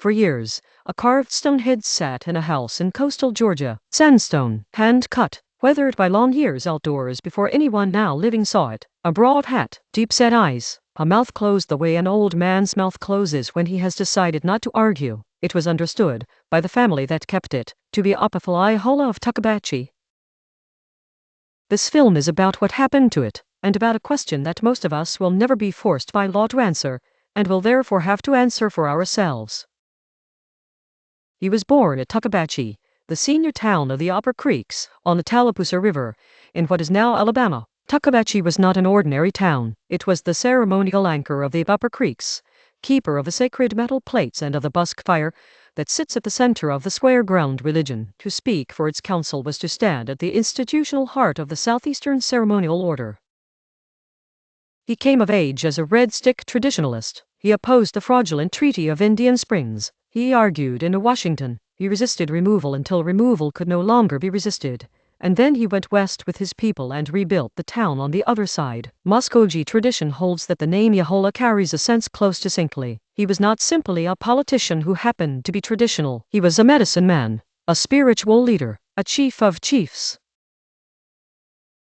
For years, a carved stone head sat in a house in coastal Georgia. Sandstone, hand-cut, weathered by long years outdoors before anyone now living saw it. A broad hat, deep-set eyes, a mouth closed the way an old man's mouth closes when he has decided not to argue. It was understood, by the family that kept it, to be Opothleyahola of Tuckabatchie. This film is about what happened to it, and about a question that most of us will never be forced by law to answer, and will therefore have to answer for ourselves. He was born at Tuckabatchie, the senior town of the Upper Creeks, on the Tallapoosa River, in what is now Alabama. Tuckabatchie was not an ordinary town. It was the ceremonial anchor of the Upper Creeks, keeper of the sacred metal plates and of the busk fire that sits at the center of the square ground religion. To speak for its council was to stand at the institutional heart of the Southeastern ceremonial order. He came of age as a Red Stick traditionalist. He opposed the fraudulent Treaty of Indian Springs. He argued in Washington. He resisted removal until removal could no longer be resisted. And then he went west with his people and rebuilt the town on the other side. Muskogee tradition holds that the name Yahola carries a sense close to saintly. He was not simply a politician who happened to be traditional. He was a medicine man, a spiritual leader, a chief of chiefs.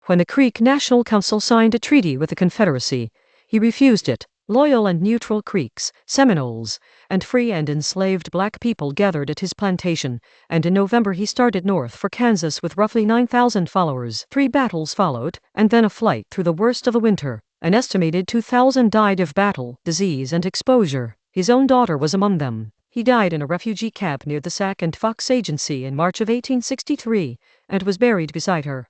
When the Creek National Council signed a treaty with the Confederacy, he refused it. Loyal and neutral Creeks, Seminoles, and free and enslaved black people gathered at his plantation, and in November he started north for Kansas with roughly 9,000 followers. 3 battles followed, and then a flight through the worst of the winter. An estimated 2,000 died of battle, disease, and exposure. His own daughter was among them. He died in a refugee camp near the Sac and Fox Agency in March of 1863, and was buried beside her.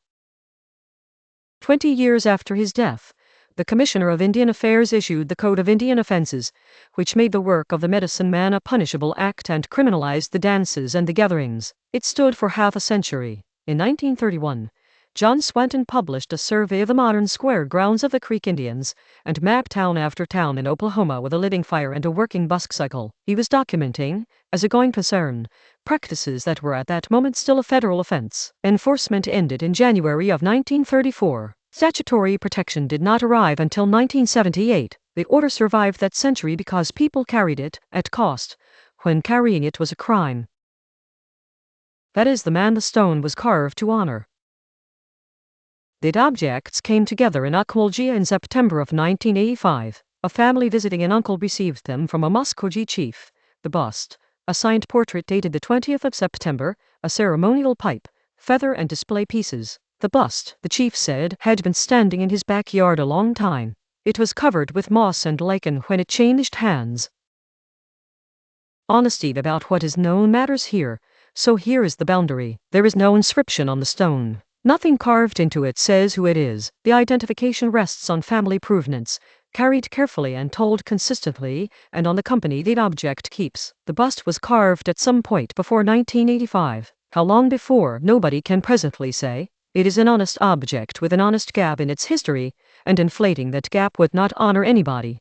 20 years after his death, the Commissioner of Indian Affairs issued the Code of Indian Offenses, which made the work of the medicine man a punishable act and criminalized the dances and the gatherings. It stood for half a century. In 1931, John Swanton published a survey of the modern square grounds of the Creek Indians, and mapped town after town in Oklahoma with a living fire and a working busk cycle. He was documenting, as a going concern, practices that were at that moment still a federal offense. Enforcement ended in January of 1934. Statutory protection did not arrive until 1978. The order survived that century because people carried it, at cost, when carrying it was a crime. That is the man the stone was carved to honor. The objects came together in Opothleyahola in September of 1985. A family visiting an uncle received them from a Muskogee chief. The bust, a signed portrait dated the 20th of September, a ceremonial pipe, feather and display pieces. The bust, the chief said, had been standing in his backyard a long time. It was covered with moss and lichen when it changed hands. Honesty about what is known matters here, so here is the boundary. There is no inscription on the stone. Nothing carved into it says who it is. The identification rests on family provenance, carried carefully and told consistently, and on the company the object keeps. The bust was carved at some point before 1985. How long before, nobody can presently say. It is an honest object with an honest gap in its history, and inflating that gap would not honor anybody.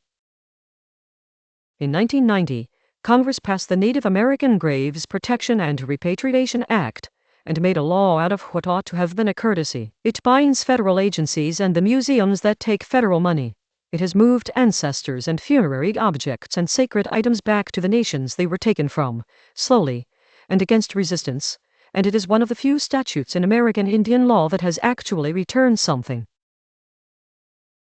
In 1990, Congress passed the Native American Graves Protection and Repatriation Act, and made a law out of what ought to have been a courtesy. It binds federal agencies and the museums that take federal money. It has moved ancestors and funerary objects and sacred items back to the nations they were taken from, slowly, and against resistance, and it is one of the few statutes in American Indian law that has actually returned something.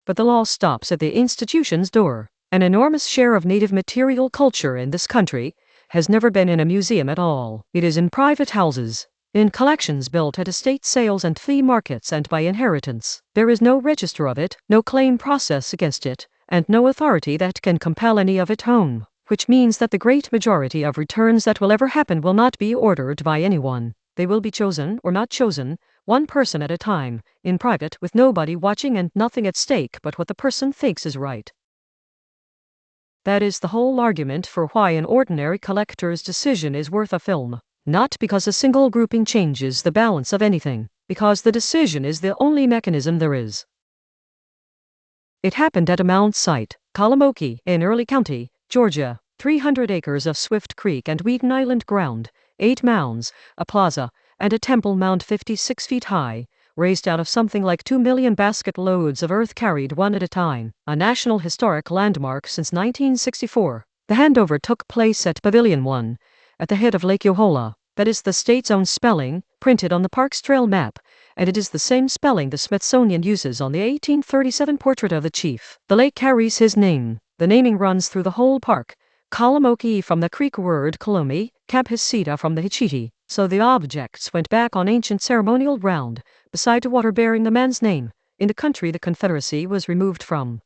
But the law stops at the institution's door. An enormous share of Native material culture in this country has never been in a museum at all. It is in private houses, in collections built at estate sales and flea markets and by inheritance. There is no register of it, no claim process against it, and no authority that can compel any of it home, which means that the great majority of returns that will ever happen will not be ordered by anyone. They will be chosen or not chosen, one person at a time, in private with nobody watching and nothing at stake but what the person thinks is right. That is the whole argument for why an ordinary collector's decision is worth a film. Not because a single grouping changes the balance of anything, because the decision is the only mechanism there is. It happened at a mound site, Kalamoki, in Early County, Georgia. 300 acres of Swift Creek and Wheaton Island ground, 8 mounds, a plaza, and a temple mound 56 feet high, raised out of something like 2 million basket loads of earth carried one at a time. A National Historic Landmark since 1964. The handover took place at Pavilion 1, at the head of Lake Yohola. That is the state's own spelling, printed on the park's trail map, and it is the same spelling the Smithsonian uses on the 1837 portrait of the chief. The lake carries his name. The naming runs through the whole park. Kalamoki from the Creek word Kalomi, Kabhisita from the Hichiti, so the objects went back on ancient ceremonial ground, beside the water bearing the man's name, in the country the Confederacy was removed from.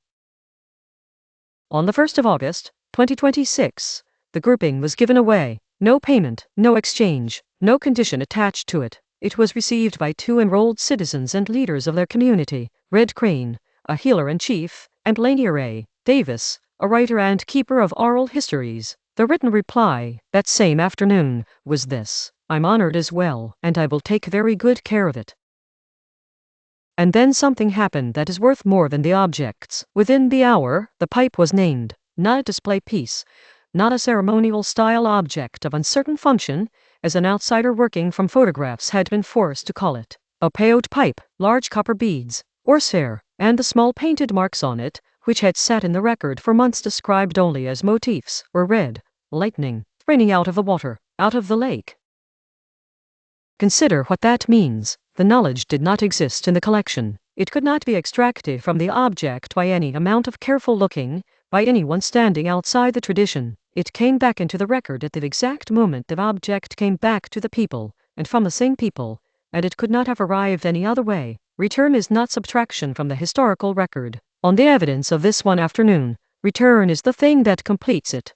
On the 1st of August, 2026, the grouping was given away. No payment, no exchange, no condition attached to it. It was received by 2 enrolled citizens and leaders of their community, Red Crane, a healer-in-chief, and Lanier A. Davis, a writer and keeper of oral histories. The written reply, that same afternoon, was this: "I'm honored as well, and I will take very good care of it." And then something happened that is worth more than the objects. Within the hour, the pipe was named, not a display piece, not a ceremonial-style object of uncertain function, as an outsider working from photographs had been forced to call it. A peyote pipe, large copper beads, horsehair, and the small painted marks on it, which had sat in the record for months described only as motifs, were red, lightning, raining out of the water, out of the lake. Consider what that means. The knowledge did not exist in the collection. It could not be extracted from the object by any amount of careful looking, by anyone standing outside the tradition. It came back into the record at the exact moment the object came back to the people, and from the same people, and it could not have arrived any other way. Return is not subtraction from the historical record. On the evidence of this one afternoon, return is the thing that completes it.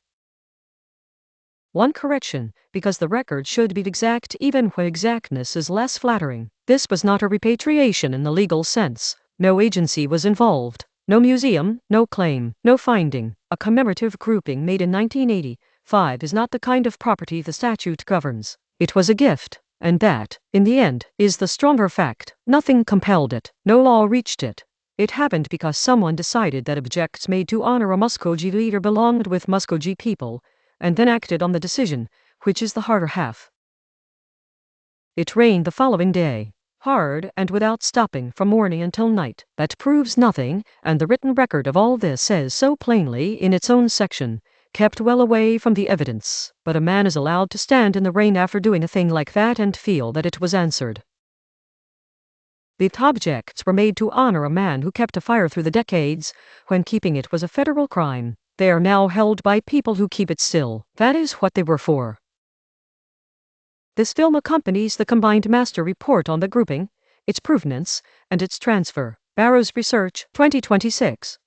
One correction, because the record should be exact even where exactness is less flattering. This was not a repatriation in the legal sense. No agency was involved. No museum, no claim, no finding. A commemorative grouping made in 1985 is not the kind of property the statute governs. It was a gift, and that, in the end, is the stronger fact. Nothing compelled it. No law reached it. It happened because someone decided that objects made to honor a Muskogee leader belonged with Muskogee people, and then acted on the decision, which is the harder half. It rained the following day, hard and without stopping from morning until night. That proves nothing, and the written record of all this says so plainly in its own section, kept well away from the evidence. But a man is allowed to stand in the rain after doing a thing like that and feel that it was answered. The objects were made to honor a man who kept a fire through the decades, when keeping it was a federal crime. They are now held by people who keep it still. That is what they were for. This film accompanies the combined master report on the grouping, its provenance, and its transfer. Barrows Research, 2026.